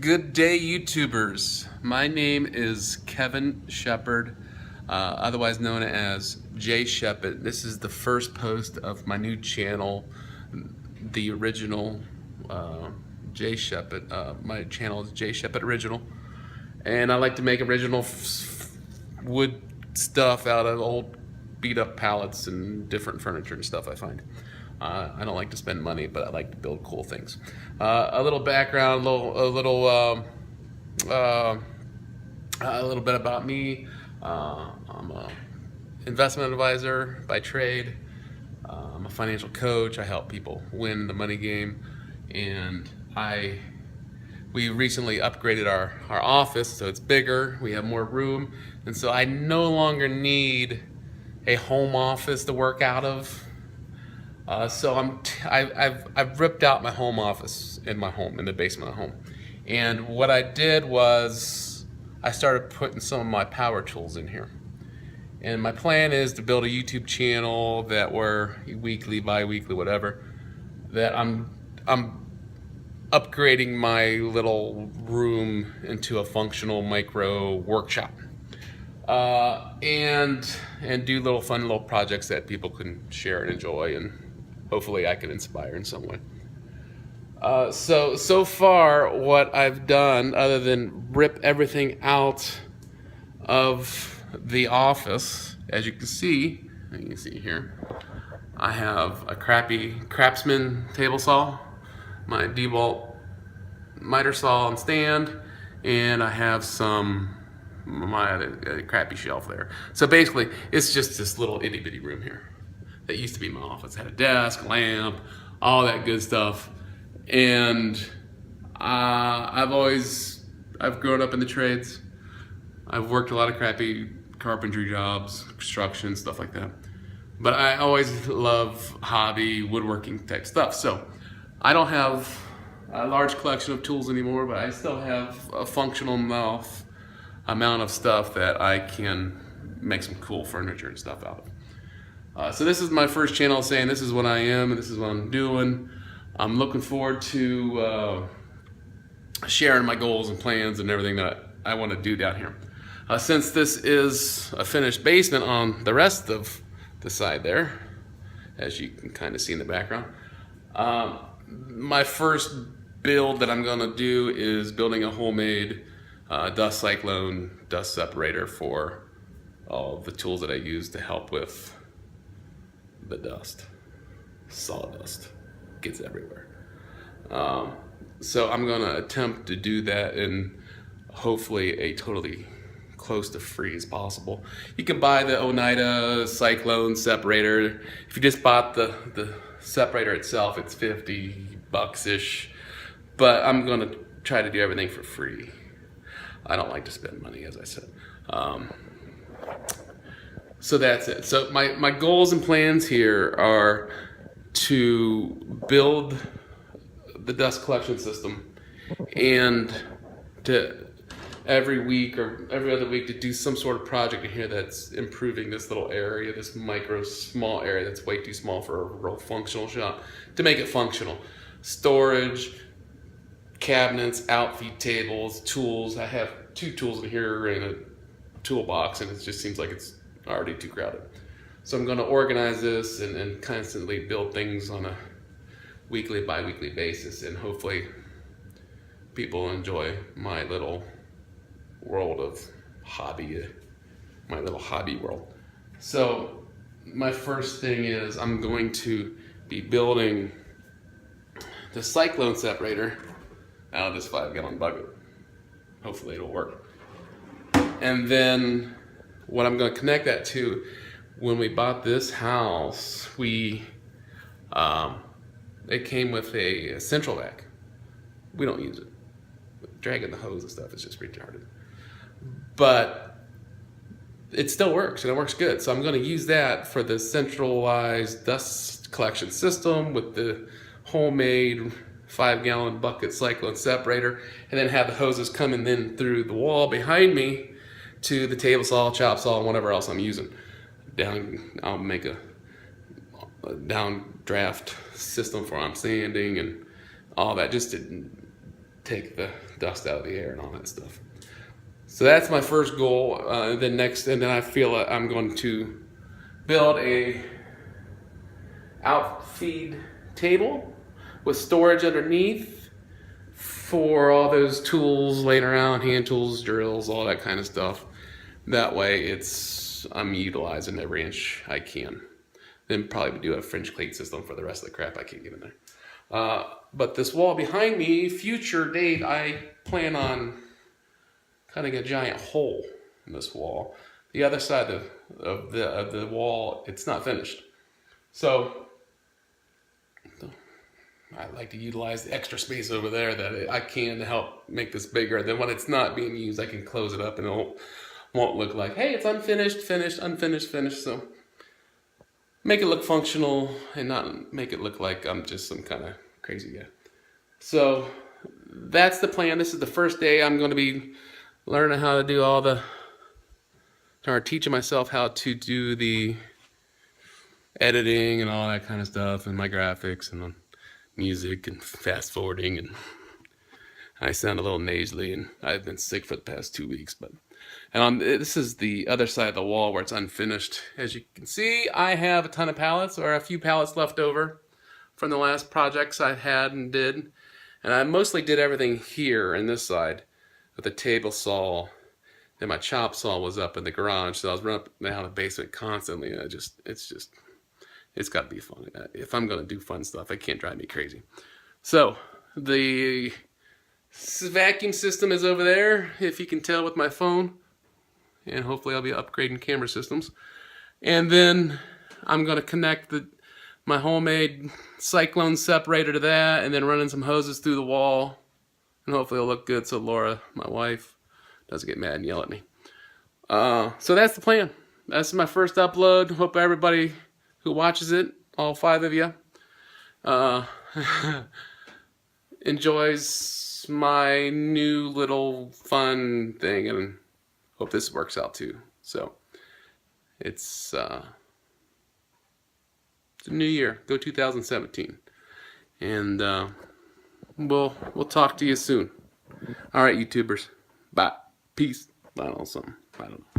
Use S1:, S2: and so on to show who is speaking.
S1: Good day, YouTubers. My name is Kevin Shepard, otherwise known as J.Shepit. This is the first post of my new channel, the original J.Shepit. My channel is J.Shepit Original, and I like to make original wood stuff out of old beat-up pallets and different furniture and stuff I find. I don't like to spend money, but I like to build cool things. A little background, a little bit about me. I'm an investment advisor by trade. I'm a financial coach. I help people win the money game, and we recently upgraded our office, so it's bigger. We have more room, and so I no longer need a home office to work out of. So I've ripped out my home office in my home, in the basement of home. And what I did was I started putting some of my power tools in here. And my plan is to build a YouTube channel that we're weekly, bi-weekly, whatever, that I'm upgrading my little room into a functional micro workshop. And do little fun little projects that people can share and enjoy, and hopefully I can inspire in some way. So far what I've done, other than rip everything out of the office, as you can see here, I have a crappy Craftsman table saw, my DeWalt miter saw and stand, and I have my crappy shelf there. So basically, it's just this little itty bitty room here that used to be my office. It had a desk, lamp, all that good stuff. And I've grown up in the trades. I've worked a lot of crappy carpentry jobs, construction, stuff like that. But I always love hobby, woodworking type stuff. So I don't have a large collection of tools anymore, but I still have a functional amount of stuff that I can make some cool furniture and stuff out of. So this is my first channel saying this is what I am and this is what I'm doing. I'm looking forward to sharing my goals and plans and everything that I want to do down here. Since this is a finished basement on the rest of the side there, as you can kind of see in the background, my first build that I'm going to do is building a homemade dust cyclone dust separator for all the tools that I use to help with the dust. Sawdust gets everywhere. So I'm gonna attempt to do that in hopefully a totally close to free as possible. You can buy the Oneida Cyclone separator. If you just bought the separator itself, it's $50-ish. But I'm gonna try to do everything for free. I don't like to spend money, as I said. So that's it. So my goals and plans here are to build the dust collection system, and to every week or every other week to do some sort of project in here that's improving this little area, this small area that's way too small for a real functional shop, to make it functional. Storage, cabinets, outfeed tables, tools. I have 2 tools in here and a toolbox, and it just seems like it's already too crowded. So I'm going to organize this and constantly build things on a weekly, bi-weekly basis, and hopefully people enjoy my little world of hobby, my little hobby world. So my first thing is I'm going to be building the cyclone separator out of this 5-gallon bucket. Hopefully it'll work. And then what I'm going to connect that to, when we bought this house, it came with a central vac. We don't use it. Dragging the hose and stuff is just retarded. But it still works, and it works good. So I'm going to use that for the centralized dust collection system with the homemade 5-gallon bucket cyclone separator, and then have the hoses coming in through the wall behind me to the table saw, chop saw, and whatever else I'm using. I'll make a downdraft system for I'm sanding and all that, just to take the dust out of the air and all that stuff. So that's my first goal. Then I feel I'm going to build a outfeed table with storage underneath for all those tools laying around, hand tools, drills, all that kind of stuff. That way I'm utilizing every inch I can. Then probably do a French plate system for the rest of the crap I can't get in there. But this wall behind me, future date, I plan on cutting a giant hole in this wall. The other side of the wall, it's not finished. So I like to utilize the extra space over there that I can to help make this bigger. Then when it's not being used, I can close it up and it won't look like, hey, it's unfinished, finished, unfinished, finished. So make it look functional and not make it look like I'm just some kind of crazy guy. So that's the plan. This is the first day I'm going to be learning how to do or teaching myself how to do the editing and all that kind of stuff, and my graphics and music and fast forwarding. And I sound a little nasally, and I've been sick for the past 2 weeks. This is the other side of the wall where it's unfinished. As you can see, I have a ton of pallets, or a few pallets left over from the last projects I had and did. And I mostly did everything here in this side with a table saw. Then my chop saw was up in the garage, so I was running up and down the basement constantly. And it's got to be fun. If I'm going to do fun stuff, it can't drive me crazy. So the vacuum system is over there, if you can tell with my phone. And hopefully I'll be upgrading camera systems. And then I'm going to connect my homemade cyclone separator to that, and then running some hoses through the wall. And hopefully it'll look good so Laura, my wife, doesn't get mad and yell at me. So that's the plan. That's my first upload. Hope everybody who watches it, all 5 of you, enjoys my new little fun thing, and hope this works out too. So it's a new year. Go 2017. And we'll talk to you soon. All right, YouTubers. Bye. Peace. I don't know, something. I don't know.